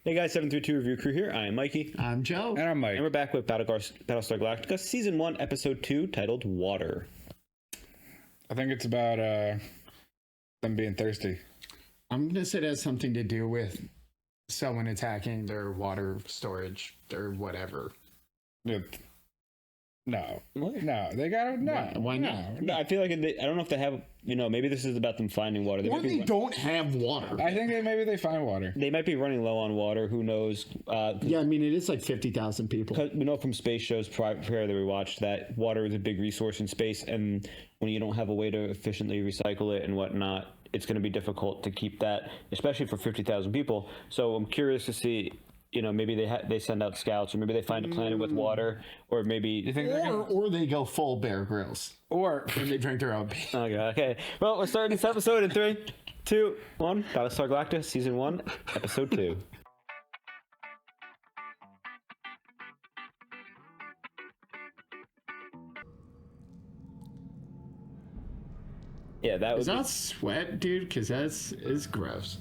Hey guys, 732 Review Crew here. I am Mikey. I'm Joe. And I'm Mike. And we're back with Battlestar Galactica Season 1, Episode 2, titled Water. I think it's about them being thirsty. I'm going to say it has something to do with someone attacking their water storage or whatever. No. What? No. They gotta... No. Why not? No, I feel like I don't know if they have, maybe this is about them finding water. Or they don't have water. I think that maybe they find water. They might be running low on water. Who knows? Yeah, I mean, it is like 50,000 people. We know from space shows prior that we watched that water is a big resource in space, and when you don't have a way to efficiently recycle it and whatnot, it's going to be difficult to keep that, especially for 50,000 people. So I'm curious to see, maybe they send out scouts, or maybe they find a planet with water, or maybe You think Or they go full Bear Grylls. Or And they drink their own pee. Okay. Well, we're starting this episode in 3, 2, 1. Battlestar Galactica, Season 1, Episode 2. Yeah, that Is would that sweat, dude? Because it's gross.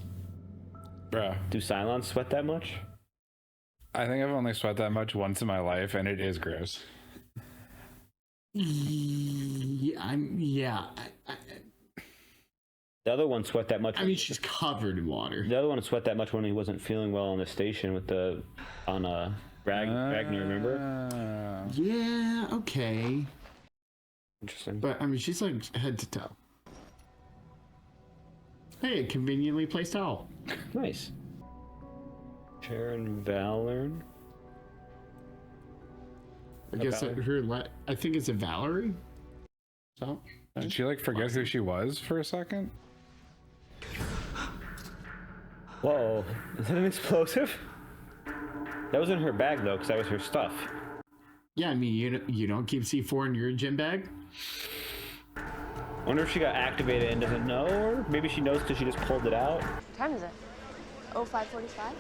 bruh, do Cylons sweat that much? I think I've only sweat that much once in my life, and it is gross. Yeah, The other one sweat that much. I mean, she's covered in water. The other one sweat that much when he wasn't feeling well on the station with Ragnar, remember? Yeah, okay. Interesting. But, I mean, she's like head to toe. Hey, a conveniently placed towel. Nice. Sharon Valern. I guess I think it's a Valerie. So, Did she forget who she was for a second? Whoa, is that an explosive? That was in her bag though, because that was her stuff. yeah, I mean, you don't keep C4 in your gym bag. Wonder if she got activated and doesn't know, or maybe she knows because she just pulled it out. What time is it? 05:45?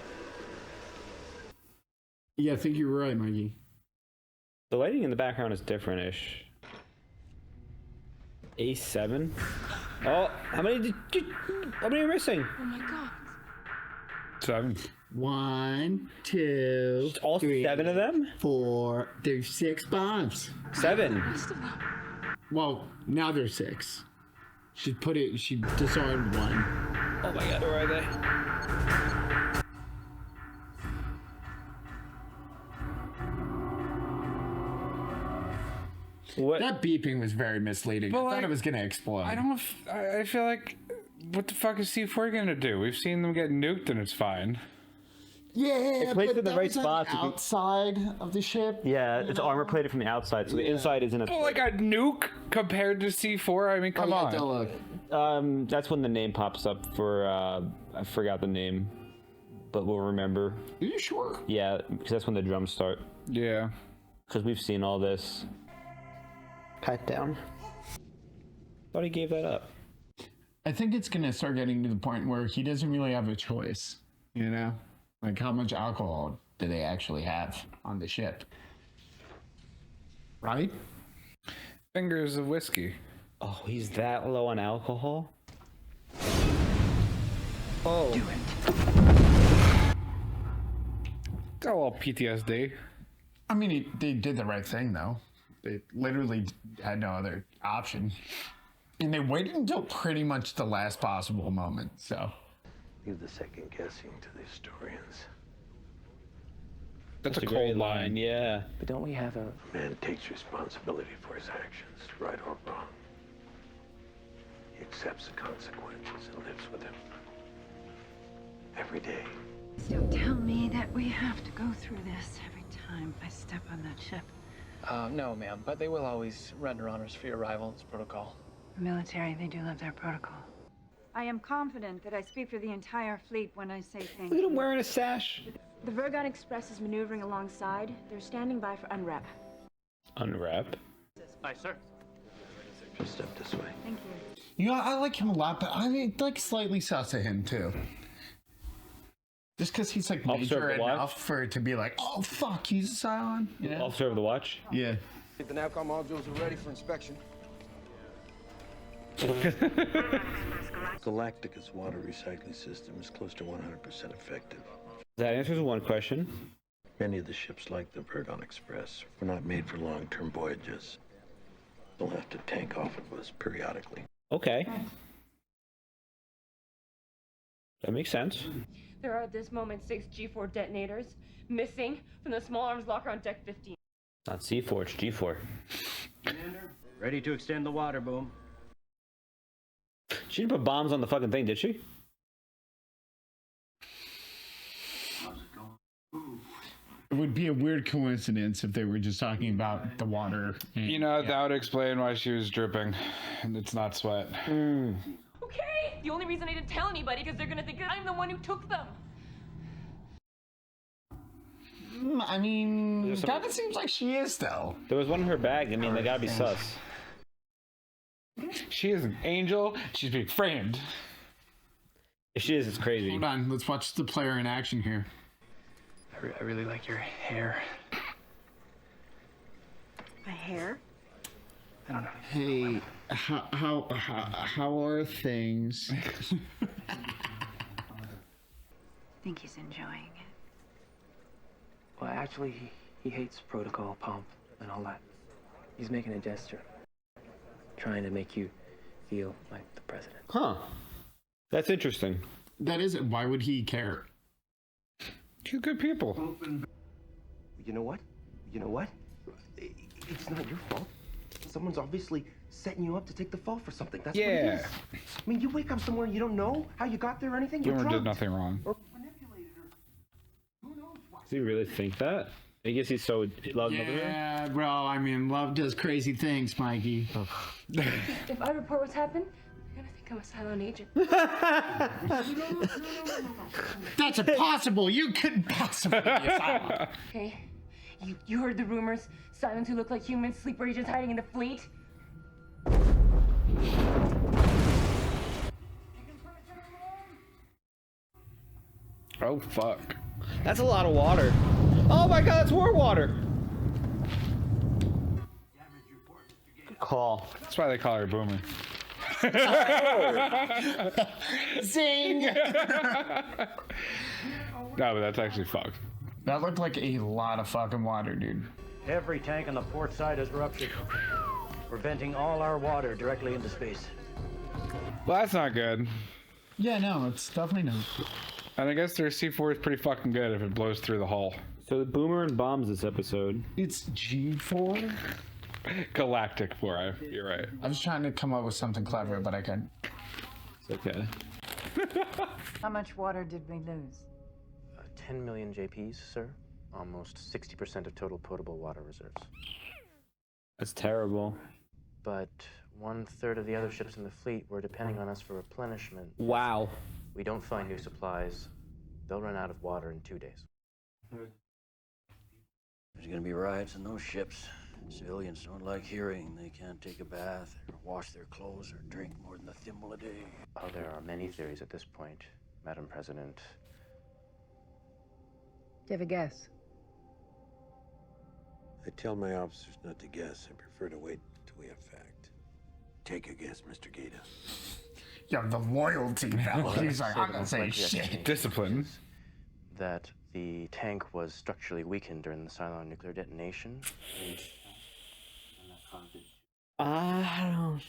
Yeah, I think you're right, Mikey. The lighting in the background is different-ish. A7. Oh, how many are you missing? Oh my god. 7. 1, 2, All 3, 7 of them? 4. There's 6 bombs. 7. Most of them. Well, now there's 6. She disarmed 1. Oh my god, where are they? What? That beeping was very misleading. I thought like, it was gonna explode. I feel like, what the fuck is C4 gonna do? We've seen them get nuked and it's fine. Yeah, placed but in the that right was on spot the to be- outside of the ship. Yeah, it's armor plated from the outside, so the inside is in a... But like a nuke compared to C4? I mean, come on. Look. That's when the name pops up for, I forgot the name, but we'll remember. Are you sure? Yeah, because that's when the drums start. Yeah. Because we've seen all this. Pipe down. Thought he gave that up. I think it's gonna start getting to the point where he doesn't really have a choice. You know, like how much alcohol do they actually have on the ship? Right? Fingers of whiskey. Oh, he's that low on alcohol? Oh. Do it. Got a little PTSD. I mean, they did the right thing though. They literally had no other option, and they waited until pretty much the last possible moment. So, Leave the second guessing to the historians. That's a great cold line. yeah. But don't we have a... A man takes responsibility for his actions, right or wrong. He accepts the consequences and lives with them. Every day. Don't tell me that we have to go through this every time I step on that ship. No, ma'am, but they will always render honors for your arrival. It's protocol. The military, they do live their protocol. I am confident that I speak for the entire fleet when I say thank Look at him you. wearing a sash. The Vergon Express is maneuvering alongside. They're standing by for unwrap. Unwrap. Aye, sir. Just step this way. Thank you. you know, I like him a lot, but I mean, like slightly sus of him too. Just because he's like Officer of major the watch? enough for it to be like, oh fuck, he's a Cylon. You know? Officer of the watch. Yeah. The NAVCOM modules are ready for inspection. Galactica's water recycling system is close to 100% effective. That answers one question. Many of the ships like the Verdun Express were not made for long-term voyages. They'll have to tank off of us periodically. Okay. That makes sense. There are at this moment 6 G4 detonators missing from the small arms locker on deck 15. Not C4, it's G4. Ready to extend the water boom. She didn't put bombs on the fucking thing, did she? It would be a weird coincidence if they were just talking about the water. And, You know, that would explain why she was dripping. And it's not sweat. Okay! The only reason I didn't tell anybody because they're gonna think I'm the one who took them. I mean, kind of seems like she is, though. There was one in her bag. I mean, they gotta be sus. She is an angel. She's being framed. If she is, it's crazy. Hold on, let's watch the player in action here. I really like your hair. My hair? I don't know. Hey, how are things? I think he's enjoying it. Well, actually, he hates protocol, pomp, and all that. He's making a gesture. Trying to make you feel like the president. Huh. That's interesting. That is it. Why would he care? Two good people. You know what? You know what? It's not your fault. Someone's obviously setting you up to take the fall for something. That's what it Yeah. is. I mean, you wake up somewhere and you don't know how you got there or anything. You're Boomer did drugged. nothing wrong. Or manipulated or who knows what. Does he really think that? I guess he's so loved over there. Yeah, bro. I mean, love does crazy things, Mikey. If I report what's happened, they're gonna think I'm a silent agent. That's impossible. You couldn't possibly be a silent. Okay? You heard the rumors. Silents who look like humans, sleeper agents hiding in the fleet. Oh, fuck. That's a lot of water. Oh my god, that's more water. Good call. That's why they call her Boomer. Zing! No, but that's actually fucked. That looked like a lot of fucking water, dude. Every tank on the port side has ruptured. We're venting all our water directly into space. Well, that's not good. Yeah, no, it's definitely not. And I guess their C4 is pretty fucking good if it blows through the hull. So the boomer and bombs this episode. It's G4? Galactic 4, you're right. I was trying to come up with something clever, but I couldn't. It's okay. How much water did we lose? 10 million JPs, sir. Almost 60% of total potable water reserves. That's terrible. But 1/3 of the other ships in the fleet were depending on us for replenishment. Wow. We don't find new supplies, they'll run out of water in 2 days. There's gonna be riots in those ships. Civilians don't like hearing they can't take a bath or wash their clothes or drink more than a thimble a day. Oh, there are many theories at this point, Madam President. Do you have a guess? I tell my officers not to guess. I prefer to wait until we have fact. Take a guess, Mr. Gata. Yeah, the loyalty now. He's like, I'm gonna say Likely shit. explanation Discipline. is that the tank was structurally weakened during the Cylon nuclear detonation. I don't.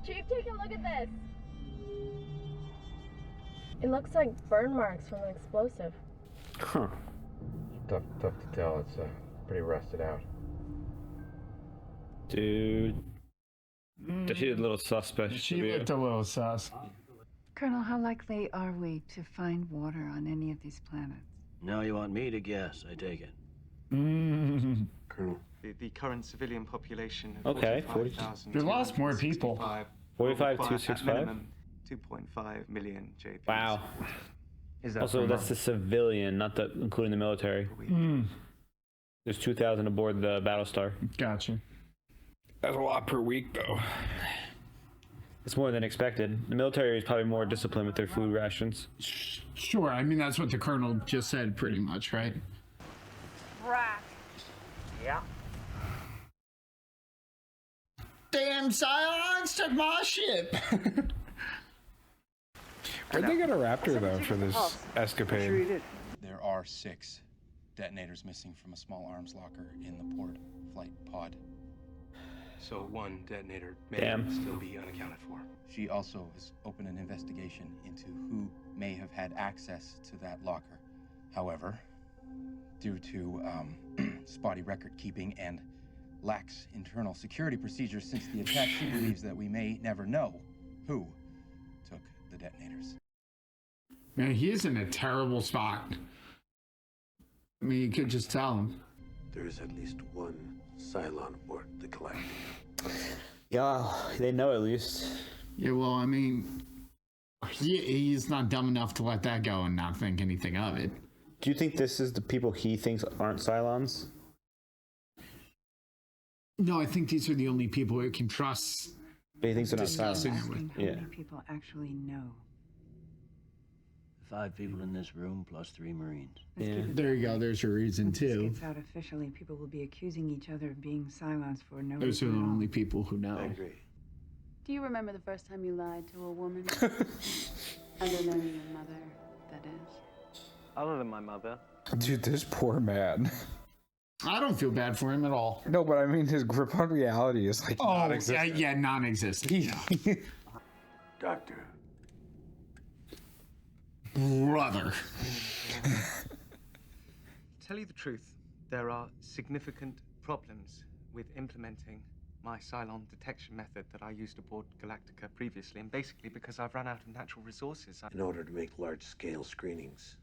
Chief, take a look at this. It looks like burn marks from an explosive. Huh. Tough to tell. It's pretty rusted out. Dude. She did a little suspect. She looked a little sus. Colonel, how likely are we to find water on any of these planets? Now you want me to guess, I take it. Colonel. The current civilian population of Okay, 45,000. They lost more people. 45,265? 2.5 million JPs. Wow. Is that Also, from that's the civilian, not the including the military. There's 2,000 aboard the Battlestar. Gotcha. That's a lot per week, though. It's more than expected. The military is probably more disciplined with their food rations. Sure, I mean, that's what the colonel just said, pretty much, right? Brat. Yeah. Damn Cylons took my ship! Where'd they get a raptor, though, for this escapade? There are 6 detonators missing from a small arms locker in the port flight pod. So one detonator may still be unaccounted for. She also has opened an investigation into who may have had access to that locker. However, due to spotty record keeping and lax internal security procedures since the attack, she believes that we may never know who took the detonators. Man, he is in a terrible spot. I mean, you could just tell him. There is at least one Cylon aboard the Galactica. Yeah, they know at least. Yeah, well, I mean, he's not dumb enough to let that go and not think anything of it. Do you think this is the people he thinks aren't Cylons? No, I think these are the only people who can trust. But he thinks they're not Discussing Cylons. it with. How many people actually know? 5 people in this room plus 3 Marines. There you go. There's your reason Once this too. gets out officially, people will be accusing each other of being Cylons for no Those are reason the at all. only people who know. I agree. Do you remember the first time you lied to a woman? Other than your mother, that is. Other than my mother. Dude, this poor man. I don't feel bad for him at all. No, but I mean, his grip on reality is like non-existent. yeah, non-existent. Yeah. Doctor. Brother. Tell you the truth, there are significant problems with implementing my Cylon detection method that I used aboard Galactica previously, and basically because I've run out of natural resources. In order to make large-scale screenings,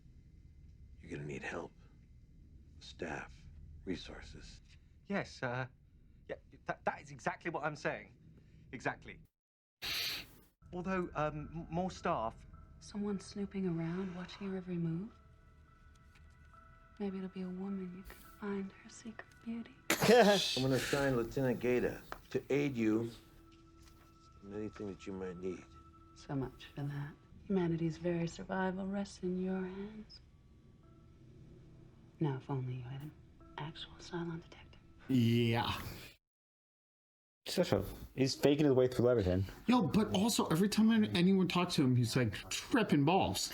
you're gonna need help. Staff, resources. Yes, yeah, that is exactly what I'm saying. Exactly. Although, more staff. Someone snooping around, watching your every move? Maybe it'll be a woman you can find her secret beauty. I'm gonna assign Lieutenant Gaeta to aid you in anything that you might need. So much for that. Humanity's very survival rests in your hands. Now, if only you had an actual Cylon detector. Yeah. He's faking his way through everything. Yo, but also every time anyone talks to him, he's like tripping balls.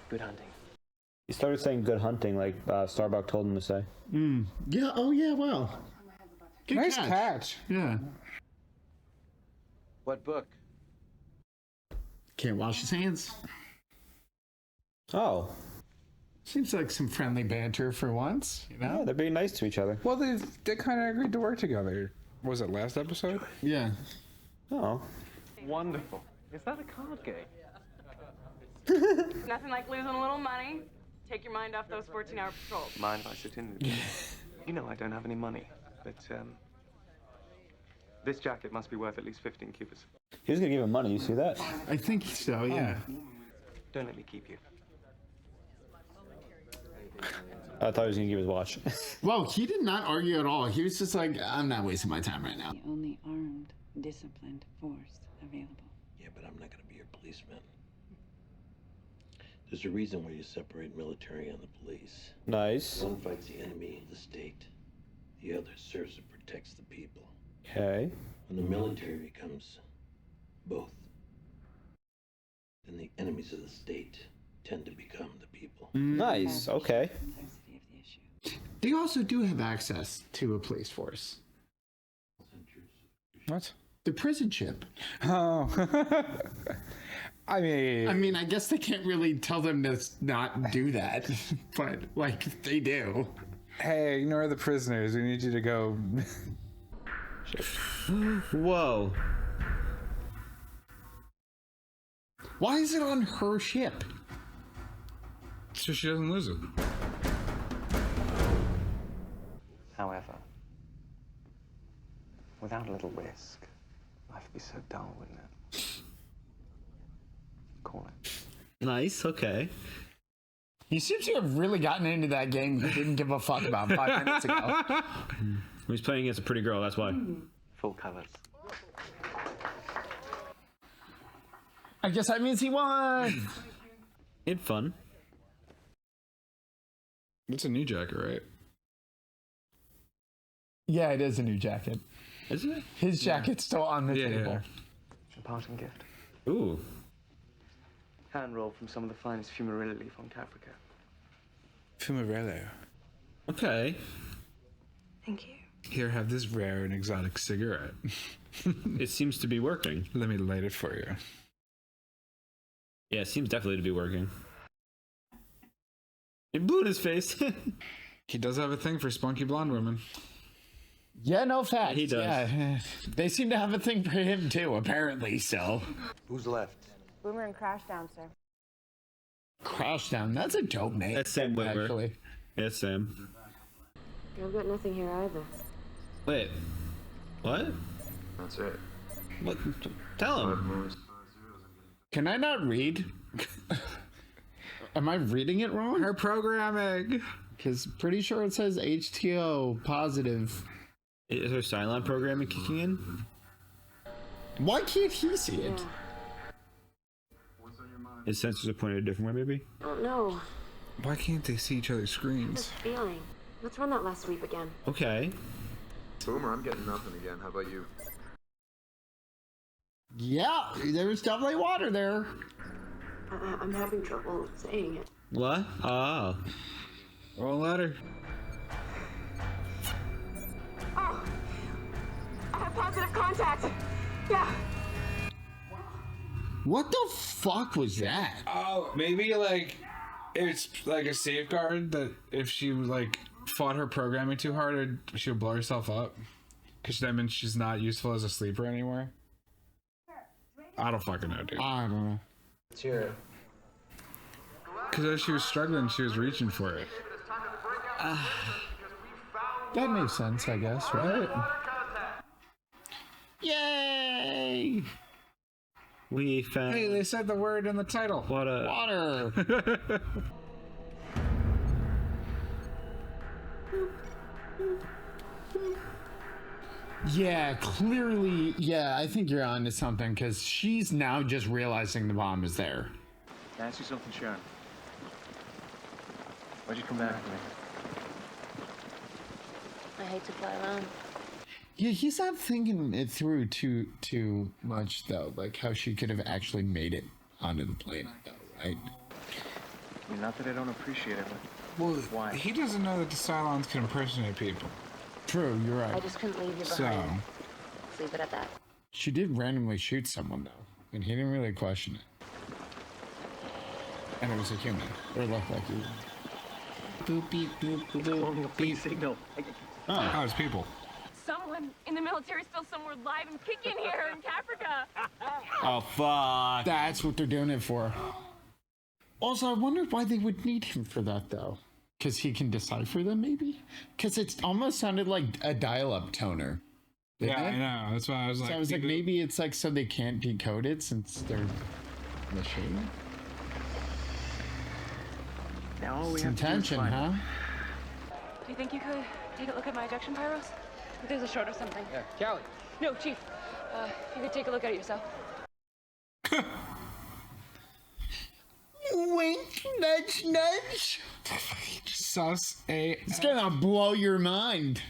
Good hunting. He started saying good hunting like Starbuck told him to say. Yeah, oh yeah, well. Good Nice catch. Yeah. What book? Can't wash his hands. Oh. Seems like some friendly banter for once, you know? Yeah, they're being nice to each other. Well, they kind of agreed to work together. Was it last episode? Yeah. Oh. Wonderful. Is that a card game? Nothing like losing a little money. Take your mind off those 14-hour patrols. Mind if I sit in the You know I don't have any money, but, this jacket must be worth at least 15 cubits. He was gonna give him money, you see that? I think so, yeah. Don't let me keep you. I thought he was gonna give his watch. Well, he did not argue at all. He was just like, I'm not wasting my time right now. The only armed, disciplined force available. Yeah, but I'm not gonna be your policeman. There's a reason why you separate military and the police. Nice. One fights the enemy of the state. The other serves and protects the people. Okay. When the military becomes both, then the enemies of the state tend to become the people. Nice. Okay. They also do have access to a police force. What? The prison ship. Oh. I mean, I guess they can't really tell them to not do that, but like they do. Hey, ignore the prisoners. We need you to go. Whoa. Why is it on her ship? So she doesn't lose it. However, without a little risk, life would be so dull, wouldn't it? Call it. Nice. Okay. He seems to have really gotten into that game he didn't give a fuck about 5 minutes ago. He's playing against a pretty girl, that's why. Full colors. I guess that means he won. It's fun. It's a new jacket, right? Yeah, it is a new jacket. Is it? His jacket's still on the table. A parting gift. Ooh. hand rolled from some of the finest fumarilla leaf on Caprica. Fumarello. Okay. Thank you. Here, have this rare and exotic cigarette. It seems to be working. Let me light it for you. Yeah, it seems definitely to be working. It blew in his face. He does have a thing for spunky blonde women. Yeah, no facts. He does. Yeah. They seem to have a thing for him too, apparently, so. Who's left? Boomer and Crashdown, sir. Crashdown, that's a dope name. That's Sam Witwer. Actually. Yeah, Sam. I've got nothing here either. Wait. What? That's it. What? Tell him. Can I not read? Am I reading it wrong? Her programming. Because pretty sure it says HTO positive. Is her Cylon programming kicking in? Why can't he see it? Yeah. His sensors are pointed a different way, maybe? I don't know. Why can't they see each other's screens? This feeling. Let's run that last sweep again. Okay. Boomer, I'm getting nothing again. How about you? Yeah, there's definitely water there. I'm having trouble saying it. What? Oh. Roll ladder. Oh! I have positive contact! Yeah! What the fuck was that? Oh, maybe like it's like a safeguard that if she like fought her programming too hard, she would blow herself up. Because that means she's not useful as a sleeper anymore. I don't fucking know, dude. I don't know. Let's hear it. Because as she was struggling, she was reaching for it. That makes sense, I guess, right? Yay! We found. Hey, they said the word in the title. Water. Yeah, clearly. Yeah, I think you're onto something because she's now just realizing the bomb is there. Can I ask you something, Sharon? Why'd you come back for me? I hate to fly alone. Yeah, he's not thinking it through too much though. Like how she could have actually made it onto the plane, though, right? I mean, not that I don't appreciate it, but Well, why? he doesn't know that the Cylons can impersonate people. True, you're right. I just couldn't leave you So, behind. Let's leave it at that. She did randomly shoot someone though, and he didn't really question it. And it was a human, or looked like you. Boop beep boop boop boop beep. Signal. oh, it's people. Someone in the military still somewhere live and kicking here in Caprica. Oh, fuck. That's what they're doing it for. Also, I wonder why they would need him for that though. Because he can decipher them, maybe? Because it almost sounded like a dial-up toner. Yeah, I know. That's why I was like... So I was like, maybe it's like so they can't decode it since they're machine. Now all we Some have to do is tension, find huh? Do you think you could take a look at my ejection pyros? There's a short or something. Yeah, Callie. No, Chief. If you could take a look at it yourself. Wink, nudge, nudge. Sus A. It's gonna blow your mind.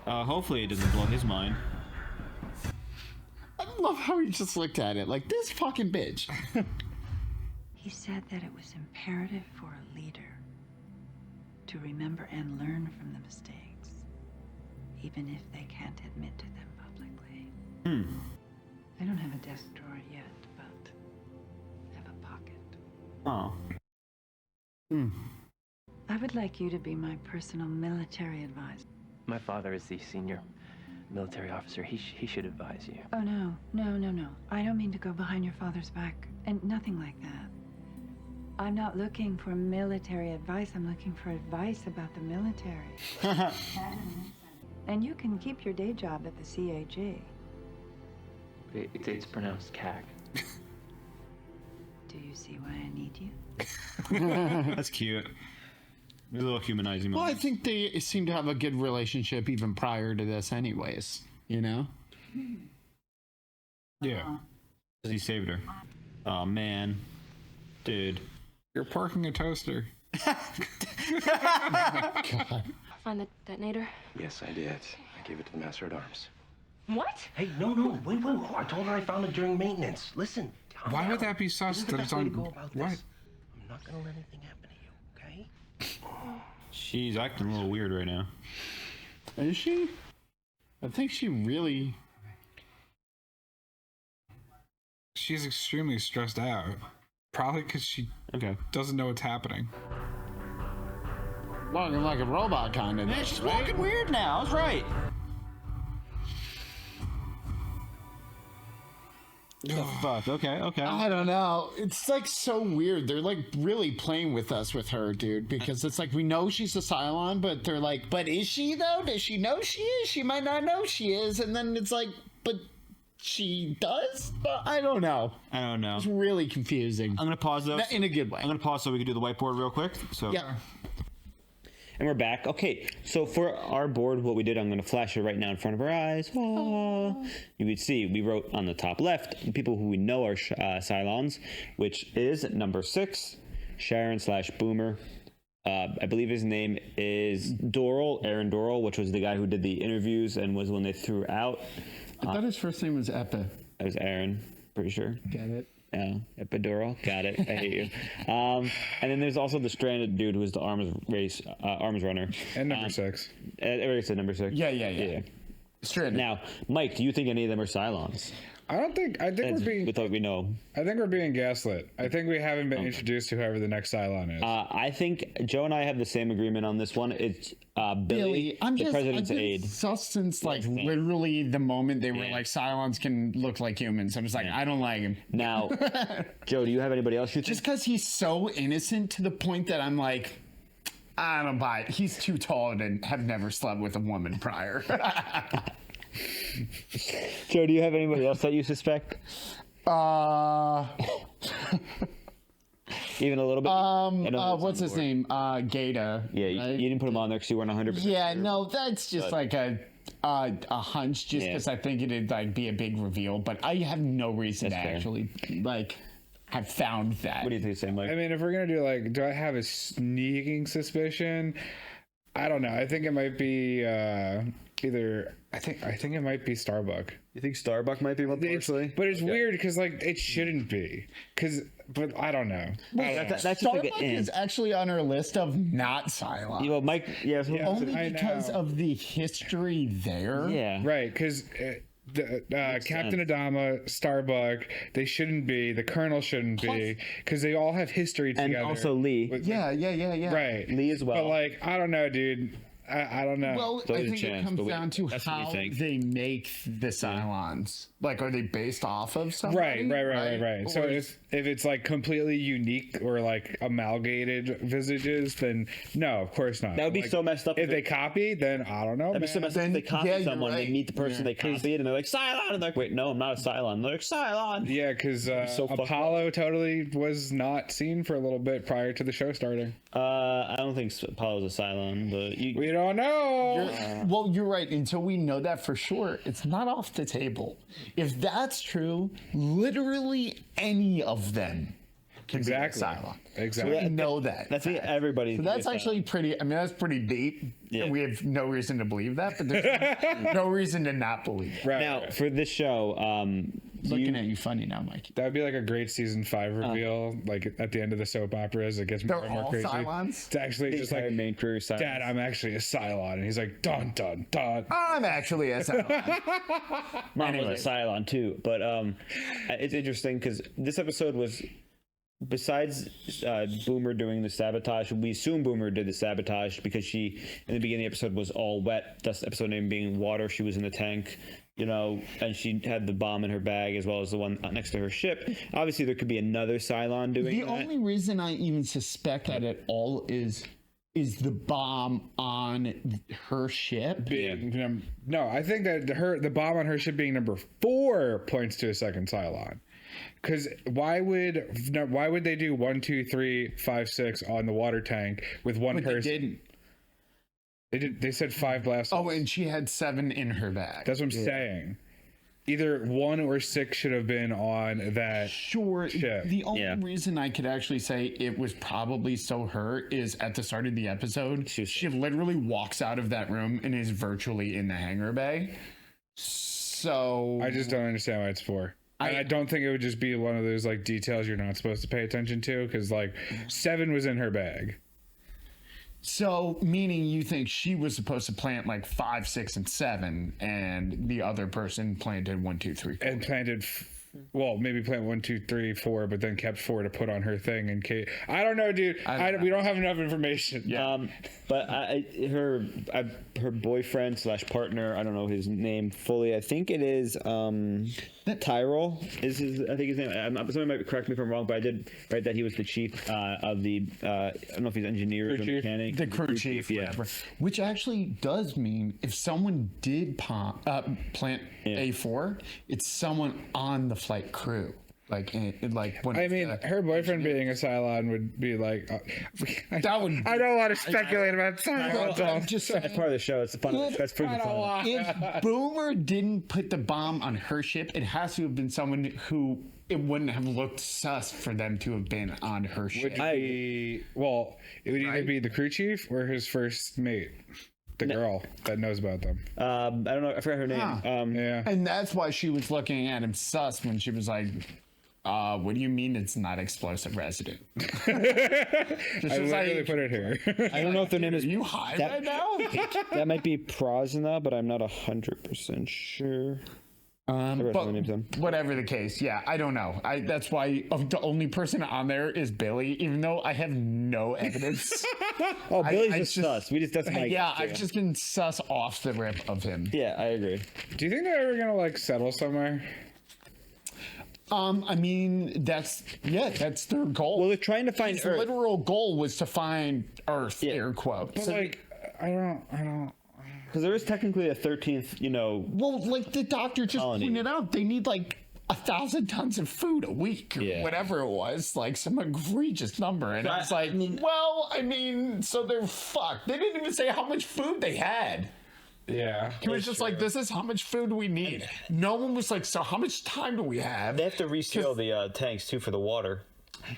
Hopefully it doesn't blow his mind. I love how he just looked at it like this fucking bitch. He said that it was imperative for a leader to remember and learn from the mistakes, even if they can't admit to them publicly. I don't have a desk drawer yet, but I have a pocket. Oh. I would like you to be my personal military advisor. My father is the senior military officer. He should advise you. Oh, no. I don't mean to go behind your father's back, and nothing like that. I'm not looking for military advice. I'm looking for advice about the military. And you can keep your day job at the CAG. It's pronounced CAG. Do you see why I need you? That's cute. There's a little humanizing Well, I moment. think they seem to have a good relationship even prior to this anyways, you know? Yeah. He saved her. Oh, man. Dude. You're parking a toaster. God. Find the detonator? Yes, I did. I gave it to the Master at Arms. What? Hey, no, wait. I told her I found it during maintenance. Listen. Why would that be sus? This is the That best it's way on. to go about What? this. I'm not gonna let anything happen to you, okay? She's acting a little weird right now. Is she? I think she really... She's extremely stressed out. Probably because she doesn't know what's happening. Walking like a robot kind of. Yeah, she's walking weird now. That's right. What the fuck? Okay. I don't know. It's like so weird. They're like really playing with us with her, dude, because it's like we know she's a Cylon, but they're like, but is she though? Does she know she is? She might not know she is. And then it's like, but she does? I don't know. It's really confusing. I'm going to pause though. In a good way. I'm going to pause so we can do the whiteboard real quick. So yeah. And we're back. Okay, so for our board, what we did, I'm going to flash it right now in front of our eyes. You would see, we wrote on the top left, people who we know are Cylons, which is number 6, Sharon/Boomer. I believe his name is Aaron Doral, which was the guy who did the interviews and was the one they threw out. I thought his first name was Epa. That was Aaron, pretty sure. Get it? Yeah, epidural. Got it. I hate you. And then there's also the stranded dude who was the arms runner. And number 6. I already said number 6. Yeah. Stranded. Now, Mike, do you think any of them are Cylons? I think we're being. With what we know. I think we're being gaslit. I think we haven't been introduced to whoever the next Cylon is. I think Joe and I have the same agreement on this one. It's Billy, the president's aide. Since like literally the moment they were like Cylons can look like humans, I'm just like I don't like him. Now, Joe, do you have anybody else you think? Just because he's so innocent to the point that I'm like, I don't buy it. He's too tall and have never slept with a woman prior. Joe, do you have anybody else that you suspect? Even a little bit? What's his name? Gata. Yeah, right? you didn't put him on there because you weren't 100%. Yeah, no, that's just like a hunch, just because I think it'd like be a big reveal, but I have no reason to actually like have found that. What do you think, Sam? Mike? I mean, if we're gonna do like, do I have a sneaking suspicion? I don't know. I think it might be either. I think it might be Starbuck. You think Starbuck might be one partially? But it's weird because like it shouldn't be. But I don't know. That's just Starbuck like is actually on our list of not Cylons. You know, Mike. Yeah, only because of the history there. Yeah. Right, because. Captain Adama, Starbuck, they shouldn't be. The Colonel shouldn't be, because they all have history together. And also Lee. Yeah. Right. Lee as well. But like, I don't know, dude. I don't know. Well, I think it comes down to how they make the Cylons. Like, are they based off of somebody? Right. So if it's like completely unique or like amalgamated visages, then no, of course not. That would be like, so messed up. If they copy, then I don't know. That'd be so messed up if they copy someone, they meet the person they copied, and they're like, Cylon! And they're like, wait, no, I'm not a Cylon. They're like, Cylon! Yeah, because Apollo totally was not seen for a little bit prior to the show starting. I don't think Apollo's a Cylon, but we don't know. Well, you're right. Until we know that for sure, it's not off the table. If that's true, literally any of them can be a Cylon. Exactly. So we know that. That's everybody. So that's actually pretty. I mean, that's pretty deep. Yeah. And we have no reason to believe that, but there's no reason to not believe it. Right. Now, for this show, looking at you funny now, Mikey. That would be like a great season 5 reveal, like at the end of the soap operas. It gets more and more crazy. Cylons? It's actually just like main crew Cylons. Dad, I'm actually a Cylon, and he's like, dun dun dun. I'm actually a Cylon. Mom was a Cylon too, but it's interesting because this episode was. Besides Boomer doing the sabotage, we assume Boomer did the sabotage because she, in the beginning of the episode, was all wet. Thus, the episode name being Water. She was in the tank, and she had the bomb in her bag as well as the one next to her ship. Obviously, there could be another Cylon doing that. The only reason I even suspect that at all is the bomb on her ship. No, I think that the bomb on her ship being number 4 points to a second Cylon. Because why would they do 1, 2, 3, 5, 6 on the water tank with one person? They didn't. They said 5 blasts. Oh, and she had 7 in her bag. That's what I'm saying. Either 1 or 6 should have been on that ship. The only reason I could actually say it was probably so her is at the start of the episode, she literally walks out of that room and is virtually in the hangar bay. So I just don't understand why it's 4. And I don't think it would just be one of those like details you're not supposed to pay attention to, because like 7 was in her bag. So, meaning you think she was supposed to plant like 5, 6, and 7, and the other person planted 1, 2, 3, 4. And planted, well, maybe plant 1, 2, 3, 4, but then kept 4 to put on her thing in case. I don't know, dude. We don't have enough information. Yeah. But her boyfriend / partner, I don't know his name fully. I think it is Tyrell is I think his name. Somebody might correct me if I'm wrong, but I did write that he was the chief of the I don't know if he's engineer or mechanic. The crew chief, yeah. whatever. Which actually does mean if someone did plant A4, it's someone on the flight crew. Like when I mean, her boyfriend being a Cylon would be like, that would. I don't want to speculate about Cylons. Just that's part of the show. It's fun. That's pretty fun. If Boomer didn't put the bomb on her ship, it has to have been someone who it wouldn't have looked sus for them to have been on her ship. It would either be the crew chief or his first mate. The girl that knows about them. I don't know. I forgot her name. Yeah. And that's why she was looking at him sus when she was like, what do you mean it's not explosive resident? I literally put it here. I don't know if their name is. Are you high right now? That might be Prasna, but I'm not 100% sure. But whatever the case, yeah, I don't know. That's why the only person on there is Billy, even though I have no evidence. Billy's just sus. That's my I've just been sus off the rip of him. Yeah, I agree. Do you think they're ever gonna like settle somewhere? I mean, that's their goal. Well, they're trying to find His Earth. literal goal was to find Earth, air quotes. But like, I don't. Because there is technically a 13th, Well, like the doctor just colony. pointed out, they need like 1,000 tons of food a week or whatever it was, like some egregious number. And I was like, so they're fucked. They didn't even say how much food they had. Yeah. He was just like, this is how much food we need. No one was like, so how much time do we have? They have to reseal the tanks too for the water.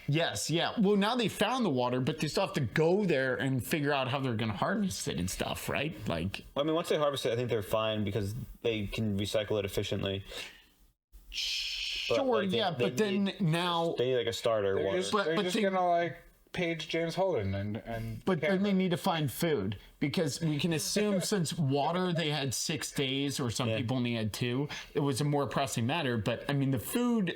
Yes, yeah. Well, now they found the water, but they still have to go there and figure out how they're going to harvest it and stuff, right? Like, I mean, once they harvest it, I think they're fine because they can recycle it efficiently. Sure, but then now they need like a starter. They're water. just gonna like page James Holden and. But then they need to find food because we can assume since water they had 6 days or some people only had 2, it was a more pressing matter. But I mean the food,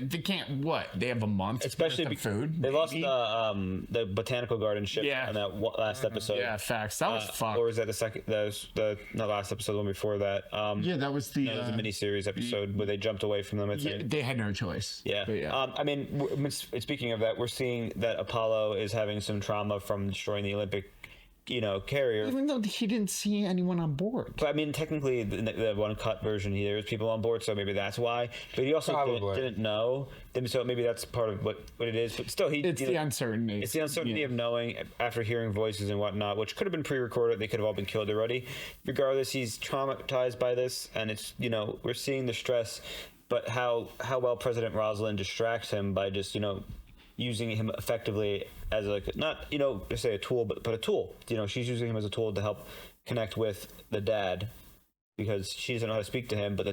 they can't. What they have a month, especially worth of food. They lost the botanical garden ship on that last episode. Yeah, facts. That was fucked. Or was that the second? That was the not last episode, the one before that. That was the miniseries episode where they jumped away from them. I think they had no choice. Yeah. I mean, speaking of that, we're seeing that Apollo is having some trauma from destroying the Olympic, carrier. Even though he didn't see anyone on board. But I mean, technically, the one cut version, there was people on board, so maybe that's why. But he also didn't know. So maybe that's part of what it is. But still, it's the uncertainty. It's the uncertainty of knowing after hearing voices and whatnot, which could have been pre-recorded. They could have all been killed already. Regardless, he's traumatized by this, and it's we're seeing the stress. But how well President Rosalind distracts him by just using him effectively as not to say a tool, but a tool. She's using him as a tool to help connect with the dad because she doesn't know how to speak to him, but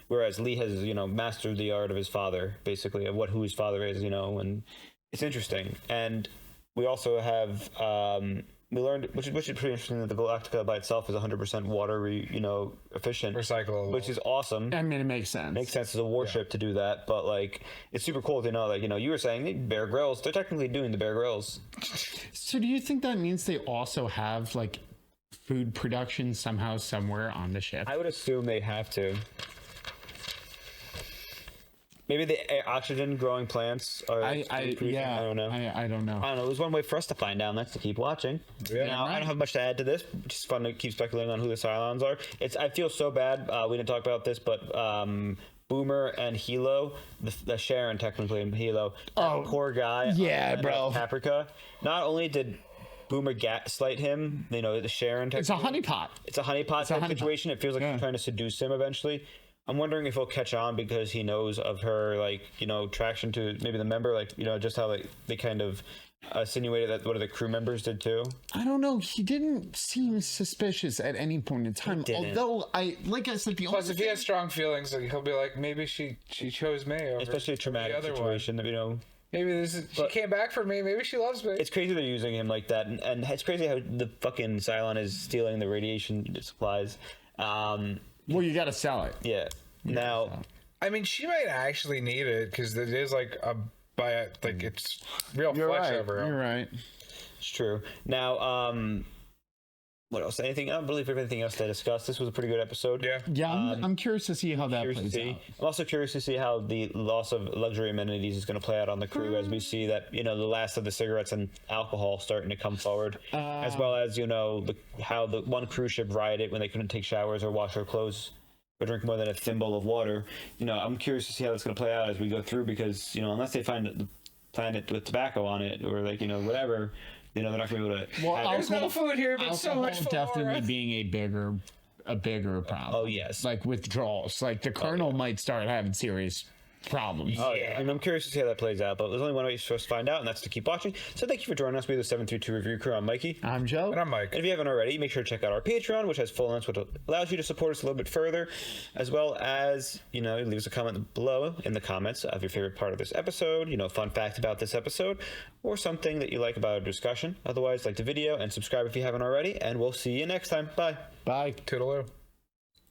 whereas Lee has mastered the art of his father, basically of who his father is, and it's interesting. And we also have we learned, which is pretty interesting, that the Galactica by itself is 100% water, efficient, recyclable, which is awesome. I mean, it makes sense. Makes sense as a warship to do that, but it's super cool to know that you were saying Bear Grylls. They're technically doing the Bear Grylls. So, do you think that means they also have food production somehow somewhere on the ship? I would assume they have to. Maybe the oxygen growing plants are. I don't know. I don't know. I don't know. There's one way for us to find out, and that's to keep watching. Yeah, now, I don't have much to add to this. It's just fun to keep speculating on who the Cylons are. I feel so bad. We didn't talk about this, but Boomer and Hilo, the Sharon technically, and Hilo. Poor guy. Yeah, bro. Paprika. Not only did Boomer gaslight him, the Sharon. It's a honeypot. It's a honeypot situation. It feels like he's trying to seduce him eventually. I'm wondering if he'll catch on because he knows of her, traction to maybe the member, just how they kind of insinuated that one of the crew members did too. I don't know. He didn't seem suspicious at any point in time. Although like I said, Plus, if he has strong feelings, like, he'll be like, maybe she chose me over, especially a traumatic situation. You know, maybe she came back for me. Maybe she loves me. It's crazy they're using him like that, and it's crazy how the fucking Cylon is stealing the radiation supplies. Well, you got to sell it. Yeah. Now, I mean, she might actually need it because it is like it's real flesh over her. You're right. It's true. Now, what else? Anything? I don't believe everything else to discuss. This was a pretty good episode. Yeah, I'm curious to see how that plays out. I'm also curious to see how the loss of luxury amenities is going to play out on the crew as we see that, you know, the last of the cigarettes and alcohol starting to come forward, as well as, you know, how the one cruise ship rioted when they couldn't take showers or wash their clothes or drink more than a thimble of water. You know, I'm curious to see how that's going to play out as we go through, because, you know, unless they find the planet with tobacco on it or, like, you know, whatever, you know, they're not going to be able to. Well, there's no food here, but so much food. Definitely being a bigger problem. Oh yes, like withdrawals. Like the Colonel might start having serious problems. Oh yeah, and I'm curious to see how that plays out. But there's only one way for us to find out, and that's to keep watching. So thank you for joining us. We're the 732 Review Crew. I'm Mikey. I'm Joe. And I'm Mike. And if you haven't already, make sure to check out our Patreon, which has full links, which allows you to support us a little bit further, as well as, you know, leave us a comment below in the comments of your favorite part of this episode, you know, fun fact about this episode, or something that you like about our discussion. Otherwise, like the video and subscribe if you haven't already, and we'll see you next time. Bye. Bye. Toodaloo.